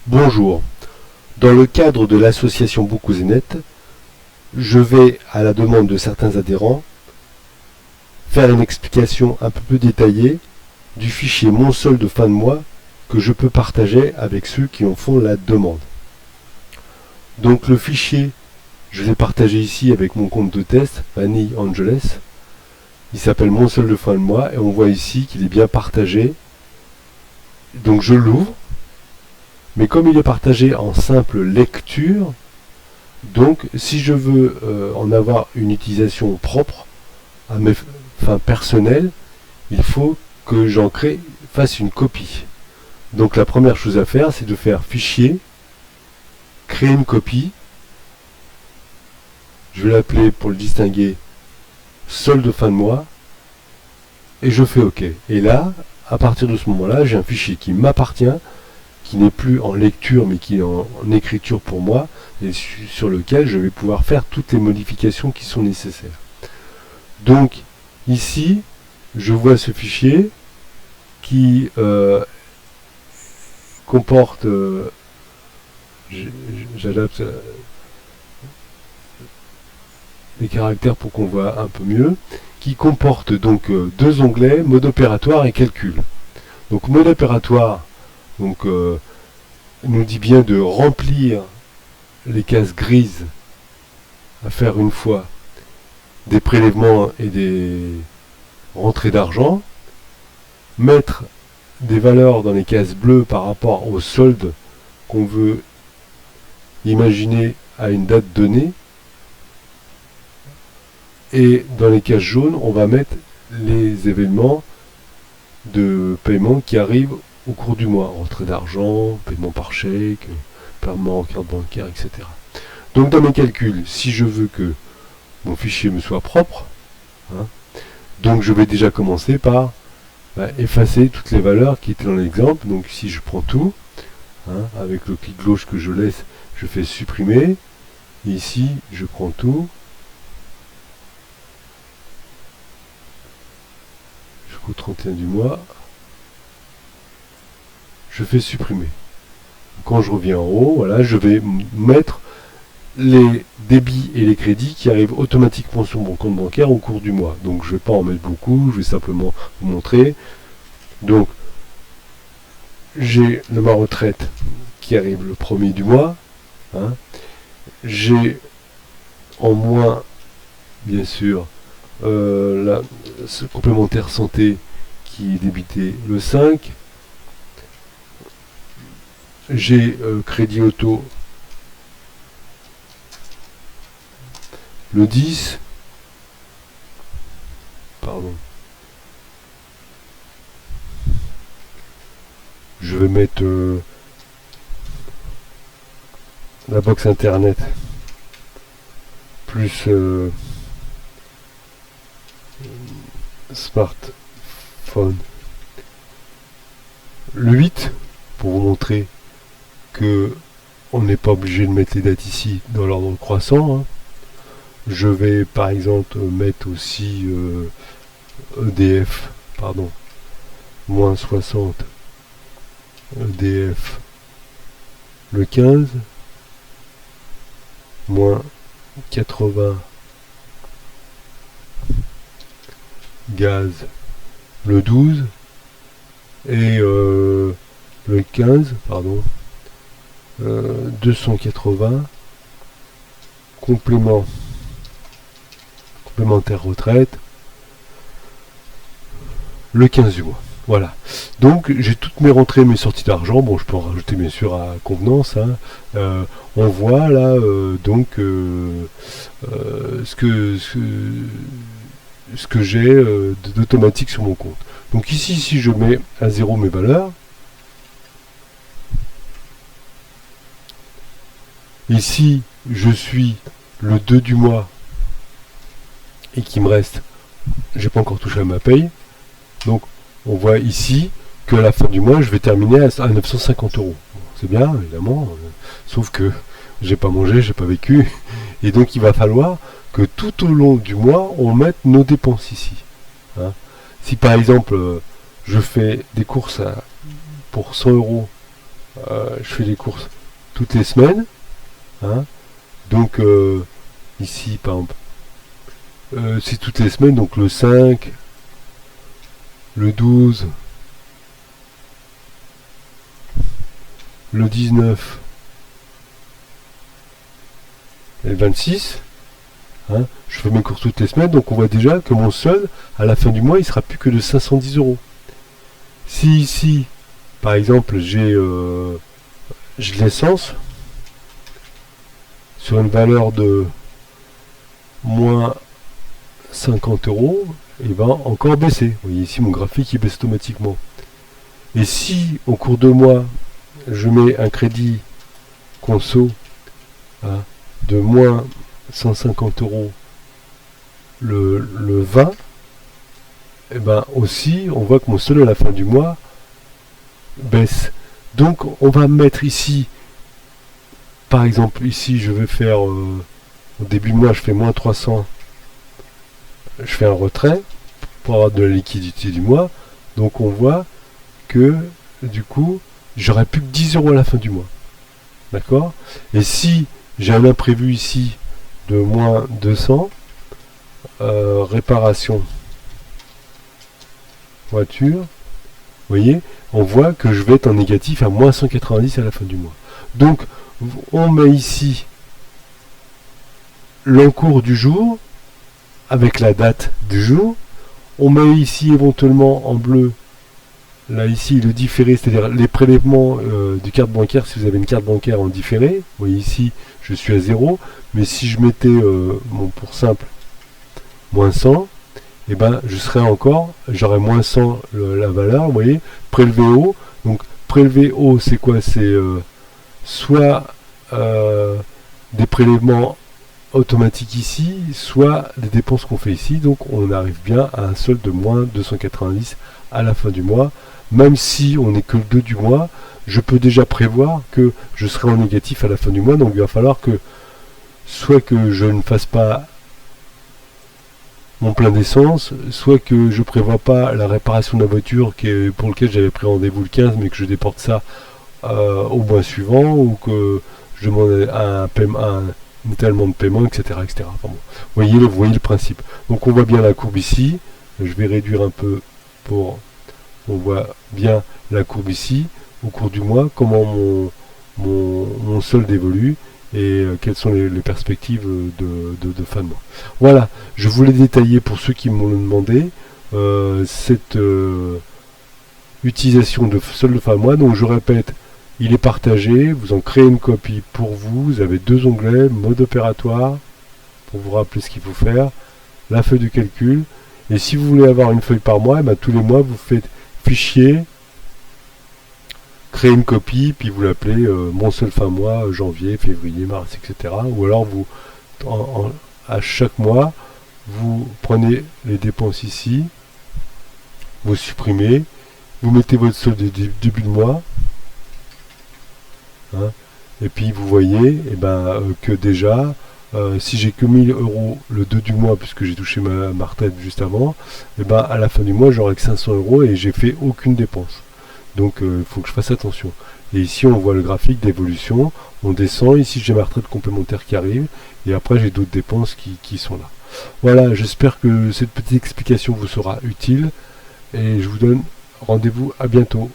Bonjour, dans le cadre de l'association Bookouzenet, je vais, à la demande de certains adhérents, faire une explication un peu plus détaillée du fichier Mon solde fin de mois que je peux partager avec ceux qui en font la demande. Donc le fichier, je l'ai partagé ici avec mon compte de test, Vanille Angeles. Il s'appelle Mon solde fin de mois et on voit ici qu'il est bien partagé. Donc je l'ouvre. Mais comme il est partagé en simple lecture, donc si je veux en avoir une utilisation propre à mes fins personnelles, il faut que j'en fasse une copie. Donc la première chose à faire, c'est de faire fichier, créer une copie. Je vais l'appeler, pour le distinguer, solde fin de mois, et je fais OK. Et là, à partir de ce moment-là, j'ai un fichier qui m'appartient, qui n'est plus en lecture mais qui est en écriture pour moi et sur lequel je vais pouvoir faire toutes les modifications qui sont nécessaires. Donc ici je vois ce fichier qui comporte, j'adapte les caractères pour qu'on voit un peu mieux, qui comporte donc deux onglets, mode opératoire et calcul. Donc mode opératoire, donc nous dit bien de remplir les cases grises à faire une fois des prélèvements et des rentrées d'argent, mettre des valeurs dans les cases bleues par rapport au solde qu'on veut imaginer à une date donnée, et dans les cases jaunes on va mettre les événements de paiement qui arrivent au cours du mois, rentrée d'argent, paiement par chèque, paiement en carte bancaire, etc. Donc dans mes calculs, si je veux que mon fichier me soit propre, donc je vais déjà commencer par effacer toutes les valeurs qui étaient dans l'exemple. Donc si je prends tout, avec le clic gauche que je laisse, je fais supprimer, et ici je prends tout, jusqu'au 31 du mois, je fais supprimer. Quand je reviens en haut, voilà, je vais mettre les débits et les crédits qui arrivent automatiquement sur mon compte bancaire au cours du mois. Donc je ne vais pas en mettre beaucoup, je vais simplement vous montrer. Donc j'ai ma retraite qui arrive le premier du mois. J'ai en moins, bien sûr, ce complémentaire santé qui est débité le 5. J'ai crédit auto le 10. Pardon. Je vais mettre la box internet plus smartphone le 8 pour vous montrer que on n'est pas obligé de mettre les dates ici dans l'ordre croissant. Je vais par exemple mettre aussi EDF, pardon, moins 60 EDF le 15, moins 80 gaz le 12 et le 15, pardon, 280 complémentaire retraite le 15 du mois. Voilà. Donc j'ai toutes mes rentrées, mes sorties d'argent. Bon, je peux en rajouter bien sûr à convenance. On voit là donc ce que j'ai d'automatique sur mon compte. Donc ici, si je mets à 0 mes valeurs, ici je suis le 2 du mois et qu'il me reste, j'ai pas encore touché à ma paye, donc on voit ici qu'à la fin du mois je vais terminer à 950 €. C'est bien évidemment, sauf que j'ai pas mangé, j'ai pas vécu, et donc il va falloir que tout au long du mois on mette nos dépenses ici. Si par exemple je fais des courses pour 100 € je fais les courses toutes les semaines, hein. Donc ici par exemple, c'est toutes les semaines, donc le 5, le 12, le 19 et le 26, hein, je fais mes courses toutes les semaines, donc on voit déjà que mon solde, à la fin du mois, il sera plus que de 510 euros. Si ici, par exemple, j'ai de l'essence, sur une valeur de moins 50 euros, il va encore baisser. Vous voyez ici, mon graphique, il baisse automatiquement. Et si, au cours de mois, je mets un crédit conso, hein, de moins 150 euros le 20, et ben aussi on voit que mon solde à la fin du mois baisse. Donc on va mettre ici, par exemple ici je vais faire au début de mois je fais moins 300, je fais un retrait pour avoir de la liquidité du mois, donc on voit que du coup j'aurai plus que 10 euros à la fin du mois, d'accord. Et si j'ai un imprévu ici de moins 200, réparation voiture, vous voyez, on voit que je vais être en négatif à moins 190 à la fin du mois. Donc on met ici l'encours du jour avec la date du jour, on met ici éventuellement en bleu, là ici le différé, c'est-à-dire les prélèvements du carte bancaire si vous avez une carte bancaire en différé. Vous voyez ici je suis à 0, mais si je mettais mon pour simple moins 100, et ben je serais encore, j'aurais moins 100 la valeur, vous voyez, prélevé haut. Donc prélevé haut c'est quoi? C'est soit des prélèvements automatiques ici, soit des dépenses qu'on fait ici. Donc on arrive bien à un solde de moins 290 à la fin du mois. Même si on n'est que le 2 du mois, je peux déjà prévoir que je serai en négatif à la fin du mois. Donc il va falloir que soit que je ne fasse pas mon plein d'essence, soit que je prévois pas la réparation de la voiture pour laquelle j'avais pris rendez-vous le 15 mais que je déporte ça au mois suivant, ou que je demande un étalement de paiement, etc. etc. Enfin bon, vous voyez le principe. Donc on voit bien la courbe ici, je vais réduire un peu pour... On voit bien la courbe ici, au cours du mois, comment mon solde évolue, et quelles sont les perspectives de fin de mois. Voilà, je voulais détailler pour ceux qui m'ont demandé cette utilisation de solde de fin de mois. Donc je répète, il est partagé, vous en créez une copie pour vous, vous avez deux onglets, mode opératoire, pour vous rappeler ce qu'il faut faire, la feuille de calcul, et si vous voulez avoir une feuille par mois, et bien, tous les mois vous faites fichier, créer une copie, puis vous l'appelez mon seul fin mois, janvier, février, mars, etc. Ou alors vous, à chaque mois, vous prenez les dépenses ici, vous supprimez, vous mettez votre solde de début de mois, hein, et puis vous voyez que déjà, si j'ai que 1000 euros le 2 du mois, puisque j'ai touché ma retraite juste avant, à la fin du mois, j'aurai que 500 euros et j'ai fait aucune dépense. Donc il faut que je fasse attention. Et ici on voit le graphique d'évolution, on descend, ici j'ai ma retraite complémentaire qui arrive, et après j'ai d'autres dépenses qui sont là. Voilà, j'espère que cette petite explication vous sera utile, et je vous donne rendez-vous à bientôt.